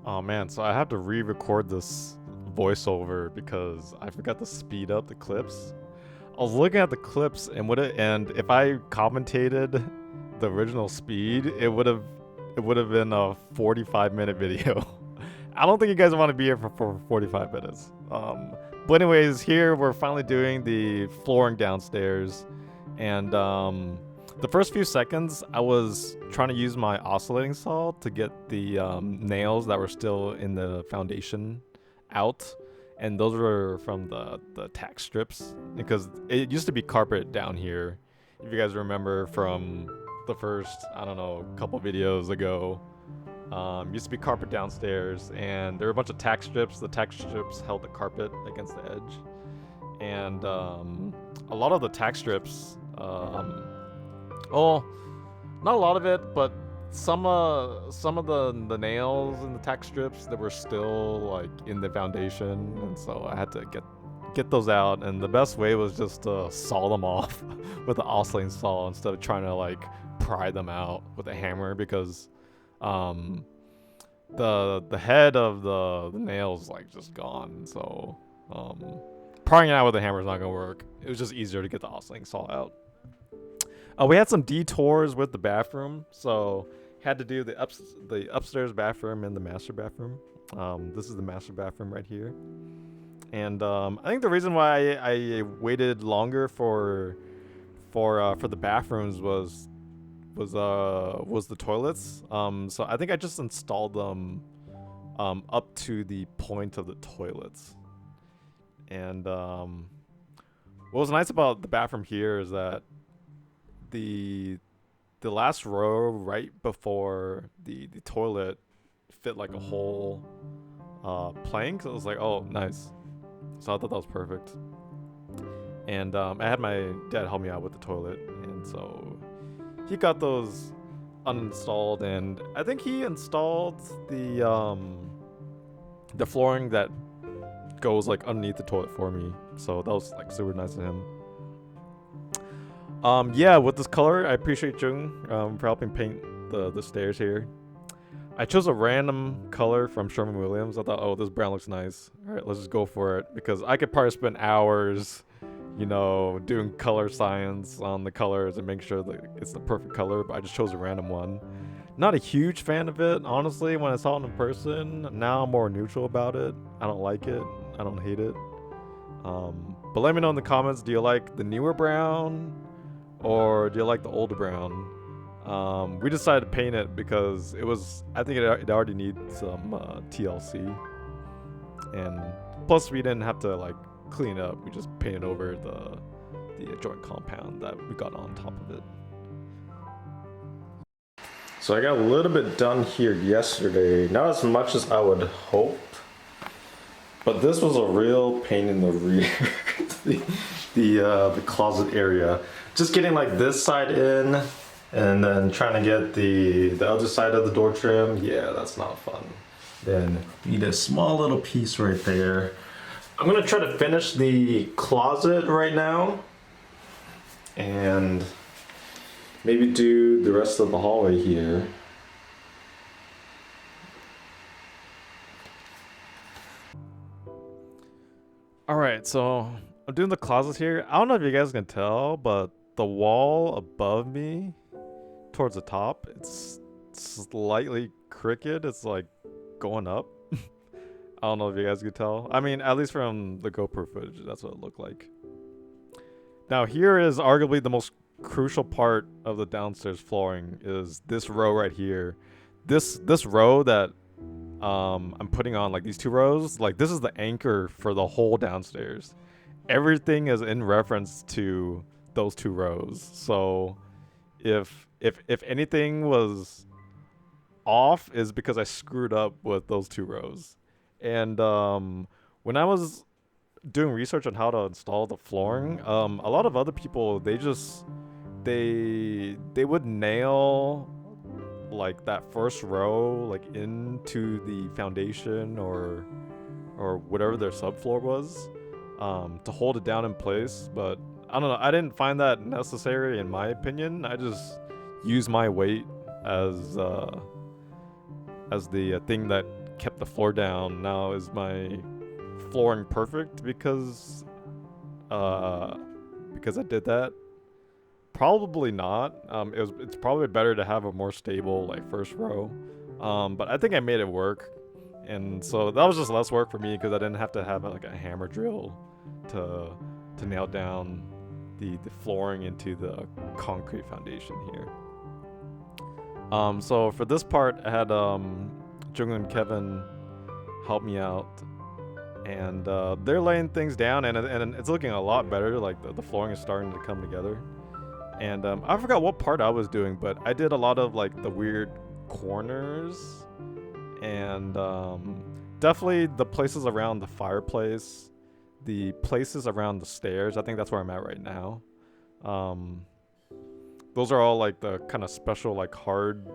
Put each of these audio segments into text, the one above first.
Oh man, so I have to re-record this voiceover because I forgot to speed up the clips. I was looking at the clips and if I commentated the original speed, it would have been a 45-minute video. I don't think you guys want to be here for 45 minutes. But anyways, here we're finally doing the flooring downstairs, and the first few seconds I was trying to use my oscillating saw to get the nails that were still in the foundation out, and those were from the tack strips because it used to be carpet down here. If you guys remember from the first, I don't know, couple videos ago, used to be carpet downstairs, and there were a bunch of tack strips. The tack strips held the carpet against the edge, and a lot of the tack strips, well, not a lot of it, but some of the nails in the tack strips that were still like in the foundation, and so I had to get those out. And the best way was just to saw them off with the oscillating saw instead of trying to like pry them out with a hammer because um the head of the nails like just gone. So prying it out with a hammer is not gonna work. It was just easier to get the oscillating saw out. We had some detours with the bathroom, so had to do the upstairs bathroom and the master bathroom. This is the master bathroom right here, and I think the reason why I waited longer for the bathrooms was the toilets. So I think I just installed them up to the point of the toilets. And what was nice about the bathroom here is that the the last row right before the toilet fit like a whole plank. So it was like, oh, nice. So I thought that was perfect. And I had my dad help me out with the toilet, and so he got those uninstalled, and I think he installed the flooring that goes like underneath the toilet for me. So that was like super nice of him. Yeah, with this color, I appreciate Jung for helping paint the stairs here. I chose a random color from Sherwin-Williams. I thought, oh, this brown looks nice. All right, let's just go for it because I could probably spend hours, doing color science on the colors and make sure that it's the perfect color. But I just chose a random one. Not a huge fan of it, honestly. When I saw it in person, now I'm more neutral about it. I don't like it. I don't hate it. But let me know in the comments. Do you like the newer brown, or do you like the older brown? We decided to paint it because I think it already needs some TLC, and plus we didn't have to like clean it up. We just painted over the joint compound that we got on top of it. So I got a little bit done here yesterday, not as much as I would hope, but this was a real pain in the rear. the closet area, just getting like this side in, and then trying to get the other side of the door trim. Yeah, that's not fun. Then need a small little piece right there. I'm gonna try to finish the closet right now, and maybe do the rest of the hallway here. All right, so I'm doing the closet here. I don't know if you guys can tell, but the wall above me towards the top, it's slightly crooked. It's like going up. I don't know if you guys could tell. I mean, at least from the GoPro footage, that's what it looked like. Now here is arguably the most crucial part of the downstairs flooring, is this row right here. This row that I'm putting on, like these two rows, like this is the anchor for the whole downstairs. Everything is in reference to those two rows. So if anything was off, is because I screwed up with those two rows. And when I was doing research on how to install the flooring, a lot of other people, they would nail like that first row like into the foundation or whatever their subfloor was, to hold it down in place. But I don't know, I didn't find that necessary in my opinion. I just use my weight as the thing that kept the floor down. Now is my flooring perfect because I did that? Probably not. It's probably better to have a more stable like first row. But I think I made it work, and so that was just less work for me because I didn't have to have like a hammer drill to nail down the flooring into the concrete foundation here. So for this part, I had Jung and Kevin help me out, and they're laying things down, and it's looking a lot better. Like the flooring is starting to come together. And I forgot what part I was doing, but I did a lot of like the weird corners, and definitely the places around the fireplace, the places around the stairs. I think that's where I'm at right now. Those are all like the kind of special, like hard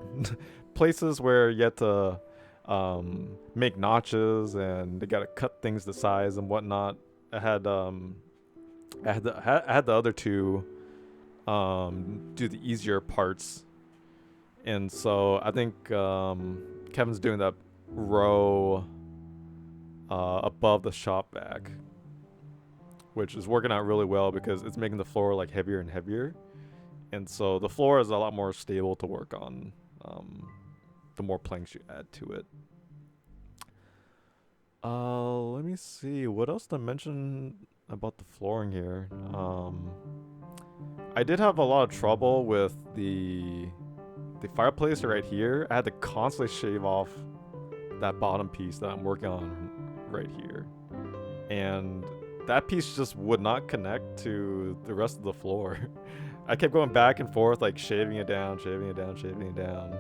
places where you have to make notches, and they gotta cut things to size and whatnot. I had the other two do the easier parts, and so I think Kevin's doing that row above the shop vac, which is working out really well because it's making the floor like heavier and heavier, and so the floor is a lot more stable to work on the more planks you add to it. Let me see what else to mention about the flooring here. I did have a lot of trouble with the fireplace right here. I had to constantly shave off that bottom piece that I'm working on right here, and that piece just would not connect to the rest of the floor. I kept going back and forth, like shaving it down, shaving it down, shaving it down.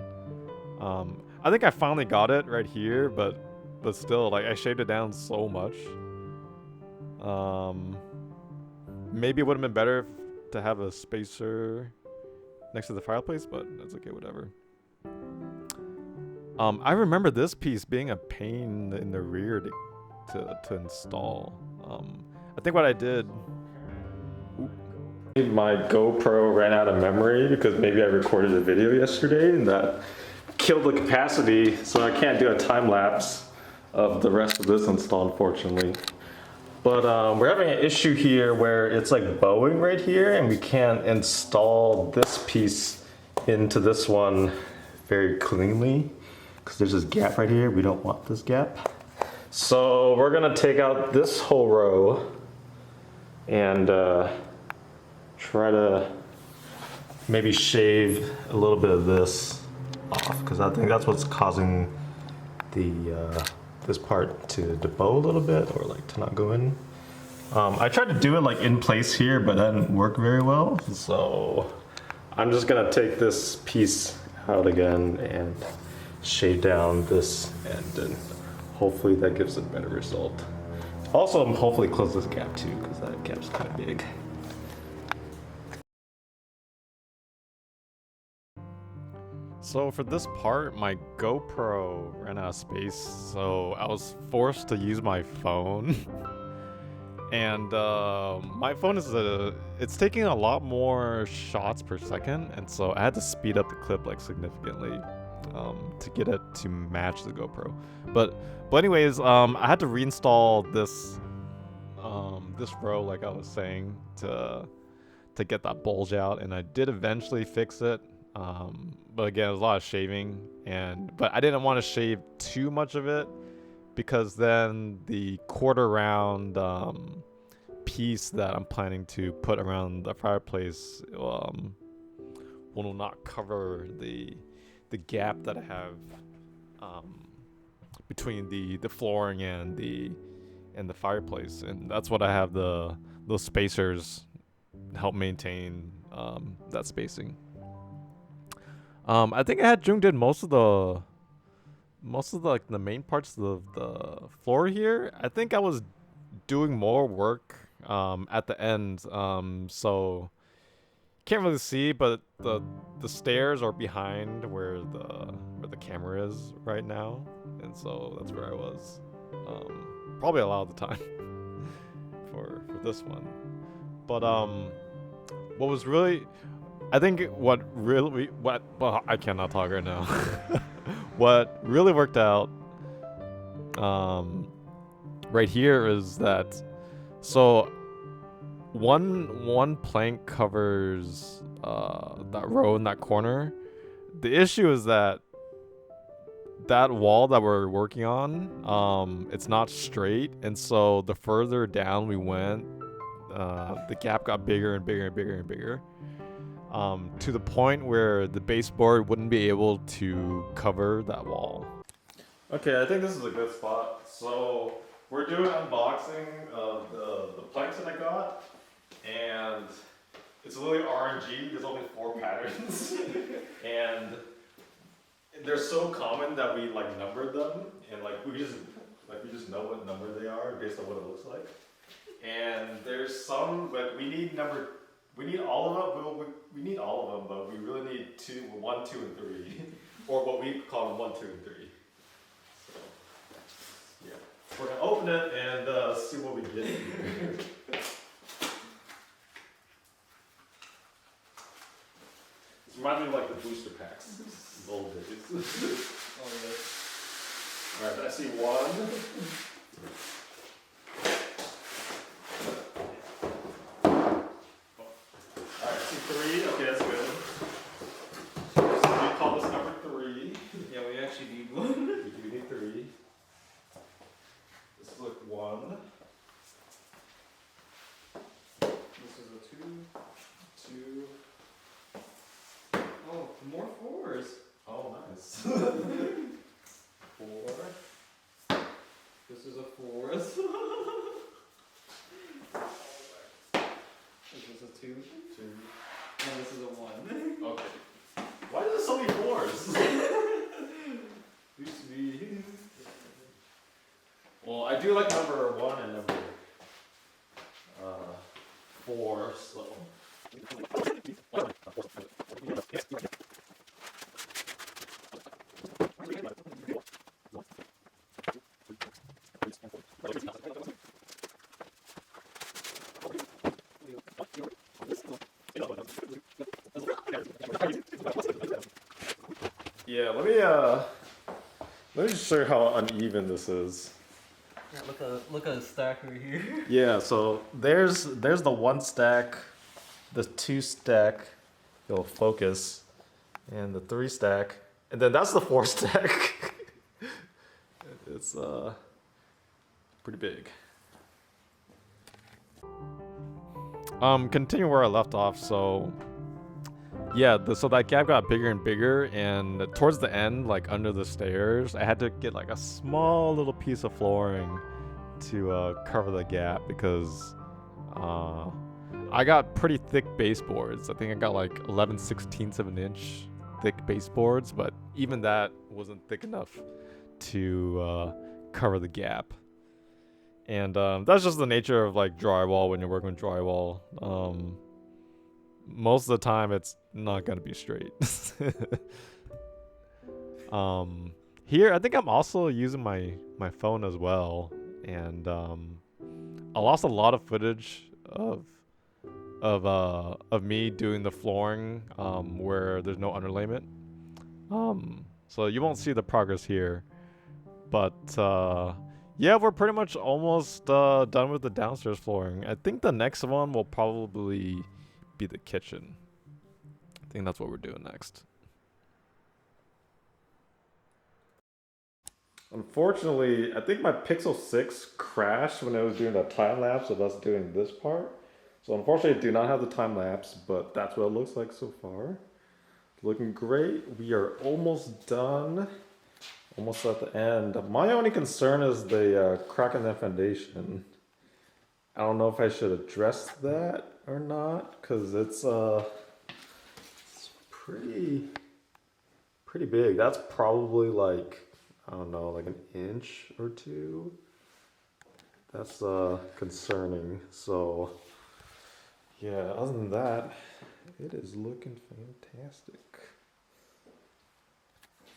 I think I finally got it right here, but still, like I shaved it down so much. Maybe it would have been better to have a spacer next to the fireplace, but that's okay, whatever. I remember this piece being a pain in the rear to install. I think what I did, my GoPro ran out of memory because maybe I recorded a video yesterday and that killed the capacity, so I can't do a time lapse of the rest of this install, unfortunately. But we're having an issue here where it's like bowing right here, and we can't install this piece into this one very cleanly because there's this gap right here. We don't want this gap. So we're gonna take out this whole row and try to maybe shave a little bit of this off, because I think that's what's causing the this part to bow a little bit, or like to not go in. I tried to do it like in place here, but that didn't work very well. So I'm just gonna take this piece out again and shave down this end, and hopefully that gives a better result. Also, hopefully close this gap too, because that gap's kind of big. So for this part, my GoPro ran out of space, so I was forced to use my phone. And my phone it's taking a lot more shots per second, and so I had to speed up the clip like significantly to get it to match the GoPro. But anyways, I had to reinstall this this row, like I was saying, to get that bulge out, and I did eventually fix it. But again, it was a lot of shaving, but I didn't want to shave too much of it, because then the quarter round piece that I'm planning to put around the fireplace will not cover the gap that I have between the flooring and the fireplace, and that's what I have those spacers help maintain that spacing. I think I had Jung did most of the like the main parts of the floor here. I think I was doing more work at the end, so can't really see, but the stairs are behind where the camera is right now, and so that's where I was probably a lot of the time for this one. But what was really, I think well, I cannot talk right now. What really worked out right here is that so one plank covers that row in that corner. The issue is that that wall that we're working on, it's not straight, and so the further down we went, the gap got bigger and bigger and bigger and bigger, to the point where the baseboard wouldn't be able to cover that wall. Okay, I think this is a good spot. So we're doing unboxing of the planks that I got, and it's really RNG. There's only 4 patterns, and they're so common that we like numbered them, and we just know what number they are based on what it looks like. And there's some, but we need all of them. We need all of them, but we really need 1, 2, and 3, or what we call them 1, 2, and 3. So yeah, we're gonna open it and see what we get here. This reminds me of like the booster packs. Old days. Oh yeah. Alright, I see 1. Alright, I see 3. Okay, that's good. So we call this number 3. Yeah, we actually need 1. We do need 3. This is like 1. This is a 2. 2. Oh, more 4s. Oh, nice. 4. This is a 4th. This is a 2. 2. And this is a 1. Okay. Why is there so many 4s? Used to be. Well, I do like number 1 and number 4, so. Yeah, let me just show you how uneven this is. Yeah, look at a stack right here. Yeah, so there's the 1 stack, the 2 stack, it'll focus, and the 3 stack, and then that's the 4 stack. It's pretty big. Continue where I left off. So yeah, so that gap got bigger and bigger, and towards the end, like under the stairs, I had to get like a small little piece of flooring to cover the gap because I got pretty thick baseboards. I think I got like 11/16 of an inch thick baseboards, but even that wasn't thick enough to cover the gap. And that's just the nature of like drywall when you're working with drywall. Most of the time it's not gonna be straight. Here I think I'm also using my phone as well, and I lost a lot of footage of me doing the flooring where there's no underlayment. So you won't see the progress here, but yeah, we're pretty much almost done with the downstairs flooring. I think the next one will probably be the kitchen. I think that's what we're doing next. Unfortunately, I think my Pixel 6 crashed when I was doing that time lapse of us doing this part. So unfortunately I do not have the time lapse, but that's what it looks like so far. Looking great. We are almost done. Almost at the end. My only concern is the crack in the foundation. I don't know if I should address that or not, because it's pretty big. That's probably like, I don't know, like an inch or 2. That's concerning. So yeah, other than that, it is looking fantastic.